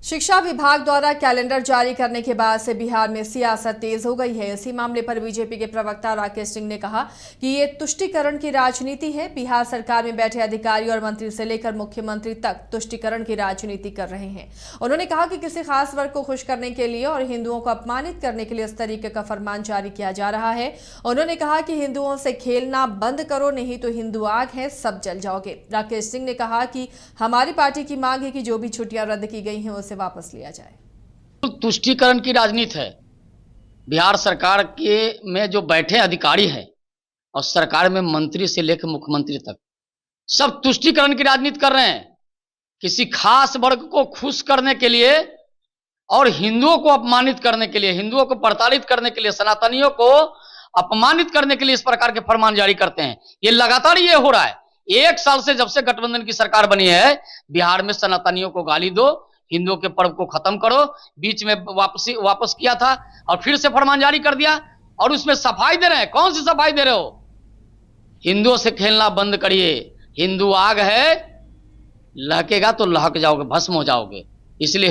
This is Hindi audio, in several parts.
शिक्षा विभाग द्वारा कैलेंडर जारी करने के बाद से बिहार में सियासत तेज हो गई है। इसी मामले पर बीजेपी के प्रवक्ता राकेश सिंह ने कहा कि ये तुष्टीकरण की राजनीति है। बिहार सरकार में बैठे अधिकारी और मंत्री से लेकर मुख्यमंत्री तक तुष्टीकरण की राजनीति कर रहे हैं। उन्होंने कहा कि किसी खास वर्ग को खुश करने के लिए और हिंदुओं को अपमानित करने के लिए इस तरीके का फरमान जारी किया जा रहा है। उन्होंने कहा कि हिंदुओं से खेलना बंद करो, नहीं तो हिंदू आग है, सब जल जाओगे। राकेश सिंह ने कहा कि हमारी पार्टी की मांग है कि जो भी छुट्टियां रद्द की गई हैं उसे वापस लिया जाए। तुष्टीकरण की राजनीति है। बिहार सरकार के में जो बैठे अधिकारी हैं और सरकार में मंत्री से लेकर मुख्यमंत्री तक सब तुष्टीकरण की राजनीति कर रहे हैं। किसी खास वर्ग को खुश करने के लिए और हिंदुओं को अपमानित करने के लिए, हिंदुओं को प्रताड़ित करने के लिए, सनातनियों को अपमानित करने के लिए इस प्रकार के फरमान जारी करते हैं। ये लगातार ये हो रहा है। 1 साल से जब से गठबंधन की सरकार बनी है, बिहार में सनातनियों को गाली दो, हिंदुओं के पर्व को खत्म करो, बीच में वापस किया था और फिर से फरमान जारी कर दिया और उसमें सफाई दे रहे हैं। कौन सी सफाई दे रहे हो? हिंदुओं से खेलना बंद करिए, हिंदू आग है, लहकेगा तो लहक जाओगे, भस्म हो जाओगे। इसलिए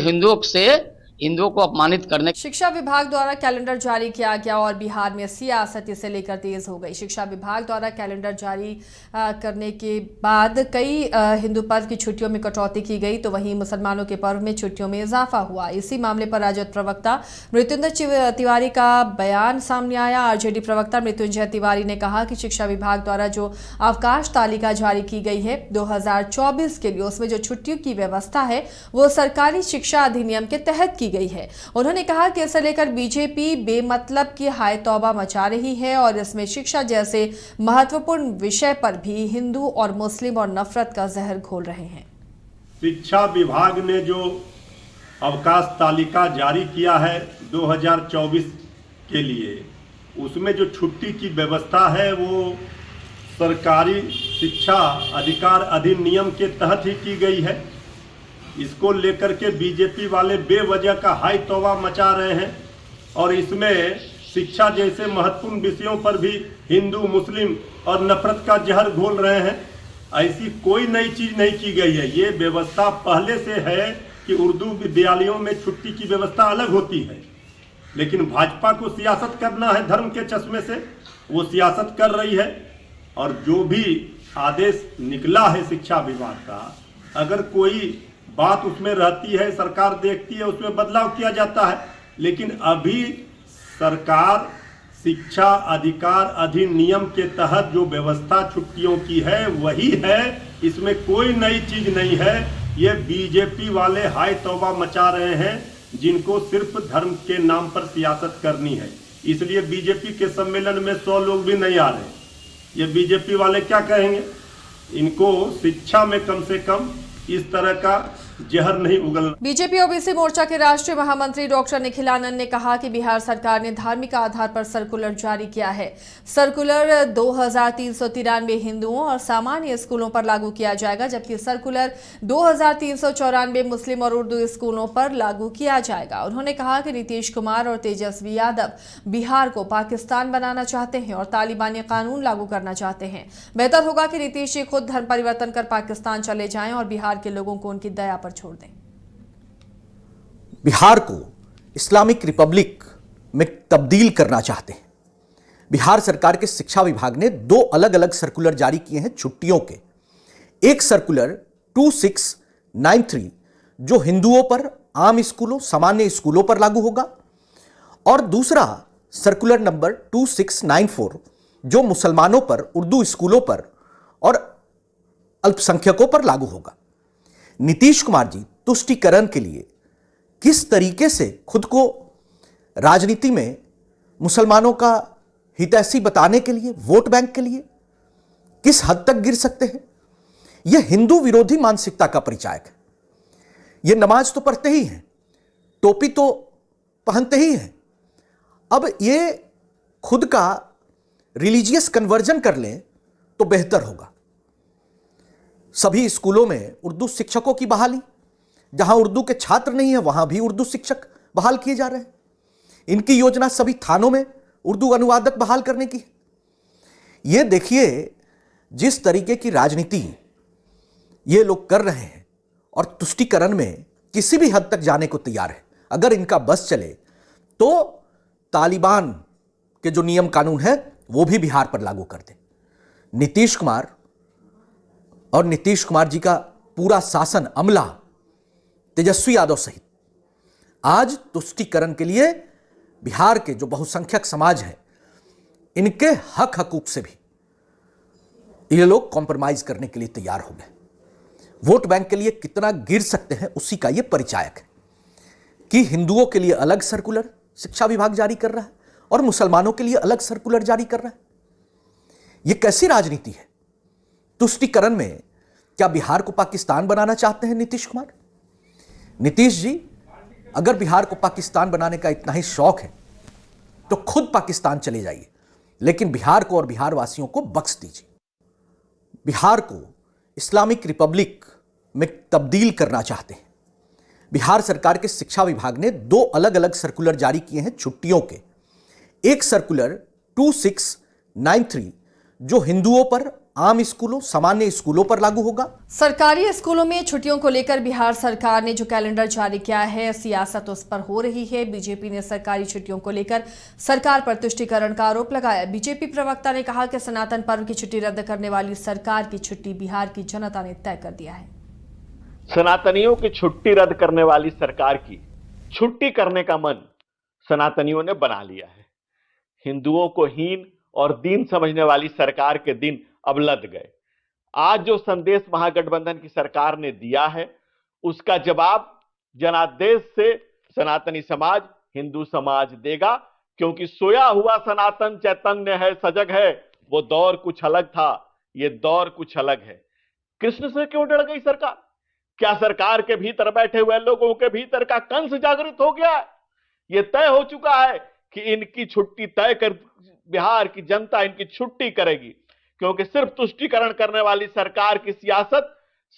हिंदुओं को अपमानित करने। शिक्षा विभाग द्वारा कैलेंडर जारी किया गया और बिहार में सियासत इसे लेकर तेज हो गई। शिक्षा विभाग द्वारा कैलेंडर जारी करने के बाद कई हिंदू पर्व की छुट्टियों में कटौती की गई, तो वहीं मुसलमानों के पर्व में छुट्टियों में इजाफा हुआ। इसी मामले पर राजद प्रवक्ता मृत्युंजय तिवारी का बयान सामने आया। आरजेडी प्रवक्ता मृत्युंजय तिवारी ने कहा कि शिक्षा विभाग द्वारा जो अवकाश तालिका जारी की गई है 2024 के लिए, उसमें जो छुट्टियों की व्यवस्था है वो सरकारी शिक्षा अधिनियम के तहत की गई है। उन्होंने कहा कि इसे लेकर बीजेपी बेमतलब की हाय तौबा मचा रही है और इसमें शिक्षा जैसे महत्वपूर्ण विषय पर भी हिंदू और मुस्लिम और नफरत का जहर घोल रहे हैं। शिक्षा विभाग ने जो अवकाश तालिका जारी किया है 2024 के लिए, उसमें जो छुट्टी की व्यवस्था है वो सरकारी शिक्षा अधिकार अधिनियम के तहत ही की गई है। इसको लेकर के बीजेपी वाले बेवजह का हाय तौबा मचा रहे हैं और इसमें शिक्षा जैसे महत्वपूर्ण विषयों पर भी हिंदू मुस्लिम और नफरत का जहर घोल रहे हैं। ऐसी कोई नई चीज़ नहीं की गई है। ये व्यवस्था पहले से है कि उर्दू विद्यालयों में छुट्टी की व्यवस्था अलग होती है, लेकिन भाजपा को सियासत करना है धर्म के चश्मे से, वो सियासत कर रही है। और जो भी आदेश निकला है शिक्षा विभाग का, अगर कोई बात उसमें रहती है, सरकार देखती है, उसमें बदलाव किया जाता है। लेकिन अभी सरकार शिक्षा अधिकार अधिनियम के तहत जो व्यवस्था छुट्टियों की है वही है, इसमें कोई नई चीज नहीं है। ये बीजेपी वाले हाय तौबा मचा रहे हैं, जिनको सिर्फ धर्म के नाम पर सियासत करनी है। इसलिए बीजेपी के सम्मेलन में 100 लोग भी नहीं आ रहे। ये बीजेपी वाले क्या कहेंगे? इनको शिक्षा में कम से कम इस तरह का जहर नहीं उगल। बीजेपी ओबीसी मोर्चा के राष्ट्रीय महामंत्री डॉक्टर निखिल आनंद ने कहा कि बिहार सरकार ने धार्मिक आधार पर सर्कुलर जारी किया है। सर्कुलर 2393 हिंदुओं और सामान्य स्कूलों पर लागू किया जाएगा, जबकि सर्कुलर 2394 मुस्लिम और उर्दू स्कूलों पर लागू किया जाएगा। उन्होंने कहा कि नीतीश कुमार और तेजस्वी यादव बिहार को पाकिस्तान बनाना चाहते हैं और तालिबानी कानून लागू करना चाहते हैं। बेहतर होगा कि नीतीश जी खुद धर्म परिवर्तन कर पाकिस्तान चले जाएं और बिहार के लोगों को उनकी दया पर छोड़ दें। बिहार को इस्लामिक रिपब्लिक में तब्दील करना चाहते हैं। बिहार सरकार के शिक्षा विभाग ने 2 अलग अलग सर्कुलर जारी किए हैं छुट्टियों के। एक सर्कुलर 2693 जो हिंदुओं पर आम स्कूलों, सामान्य स्कूलों पर लागू होगा, और दूसरा सर्कुलर नंबर 2694 जो मुसलमानों पर, उर्दू स्कूलों पर और अल्पसंख्यकों पर लागू होगा। नीतीश कुमार जी तुष्टीकरण के लिए किस तरीके से खुद को राजनीति में मुसलमानों का हितैषी बताने के लिए, वोट बैंक के लिए किस हद तक गिर सकते हैं, यह हिंदू विरोधी मानसिकता का परिचायक है। यह नमाज तो पढ़ते ही हैं, टोपी तो पहनते ही हैं, अब ये खुद का रिलीजियस कन्वर्जन कर लें तो बेहतर होगा। सभी स्कूलों में उर्दू शिक्षकों की बहाली, जहां उर्दू के छात्र नहीं है वहां भी उर्दू शिक्षक बहाल किए जा रहे हैं। इनकी योजना सभी थानों में उर्दू अनुवादक बहाल करने की है। ये देखिए जिस तरीके की राजनीति ये लोग कर रहे हैं और तुष्टीकरण में किसी भी हद तक जाने को तैयार है। अगर इनका बस चले तो तालिबान के जो नियम कानून है वो भी बिहार पर लागू कर दे। नीतीश कुमार और नीतीश कुमार जी का पूरा शासन अमला, तेजस्वी यादव सहित आज तुष्टीकरण के लिए बिहार के जो बहुसंख्यक समाज है इनके हक हकूक से भी ये लोग कॉम्प्रोमाइज करने के लिए तैयार हो गए। वोट बैंक के लिए कितना गिर सकते हैं उसी का यह परिचायक है कि हिंदुओं के लिए अलग सर्कुलर शिक्षा विभाग जारी कर रहा है और मुसलमानों के लिए अलग सर्कुलर जारी कर रहा है। यह कैसी राजनीति है? तुष्टीकरण में क्या बिहार को पाकिस्तान बनाना चाहते हैं नीतीश कुमार? नीतीश जी, अगर बिहार को पाकिस्तान बनाने का इतना ही शौक है तो खुद पाकिस्तान चले जाइए, लेकिन बिहार को और बिहार वासियों को बख्श दीजिए। बिहार को इस्लामिक रिपब्लिक में तब्दील करना चाहते हैं। बिहार सरकार के शिक्षा विभाग ने 2 अलग अलग सर्कुलर जारी किए हैं छुट्टियों के। एक सर्कुलर 2693 जो हिंदुओं पर, आम स्कूलों, सामान्य स्कूलों पर लागू होगा। सरकारी स्कूलों में छुट्टियों को लेकर बिहार सरकार ने जो कैलेंडर जारी किया है, सियासत उस पर हो रही है। बीजेपी ने सरकारी छुट्टियों को लेकर सरकार पर तुष्टीकरण का आरोप लगाया। बीजेपी प्रवक्ता ने कहा कि सनातन पर्व की छुट्टी रद्द करने वाली सरकार की छुट्टी बिहार की जनता ने तय कर दिया है। सनातनियों की छुट्टी रद्द करने वाली सरकार की छुट्टी करने का मन सनातनियों ने बना लिया है। हिंदुओं को हीन और दीन समझने वाली सरकार के दिन अब लद गए। आज जो संदेश महागठबंधन की सरकार ने दिया है उसका जवाब जनादेश से सनातनी समाज, हिंदू समाज देगा, क्योंकि सोया हुआ सनातन चैतन्य है, सजग है। वो दौर कुछ अलग था, ये दौर कुछ अलग है। कृष्ण से क्यों डर गई सरकार? क्या सरकार के भीतर बैठे हुए लोगों के भीतर का कंस जागृत हो गया है? यह तय हो चुका है कि इनकी छुट्टी तय कर बिहार की जनता इनकी छुट्टी करेगी, क्योंकि सिर्फ तुष्टीकरण करने वाली सरकार की सियासत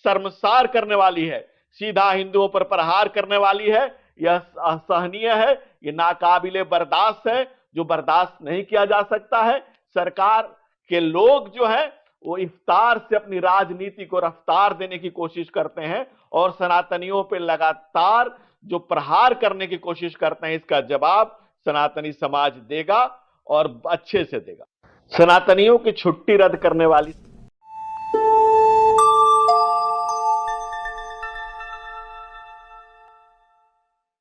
शर्मसार करने वाली है, सीधा हिंदुओं पर प्रहार करने वाली है। यह असहनीय है, यह नाकाबिले बर्दाश्त है, जो बर्दाश्त नहीं किया जा सकता है। सरकार के लोग जो है वो इफ्तार से अपनी राजनीति को रफ्तार देने की कोशिश करते हैं और सनातनियों पे लगातार जो प्रहार करने की कोशिश करते हैं, इसका जवाब सनातनी समाज देगा और अच्छे से देगा। सनातनियों की छुट्टी रद्द करने वाली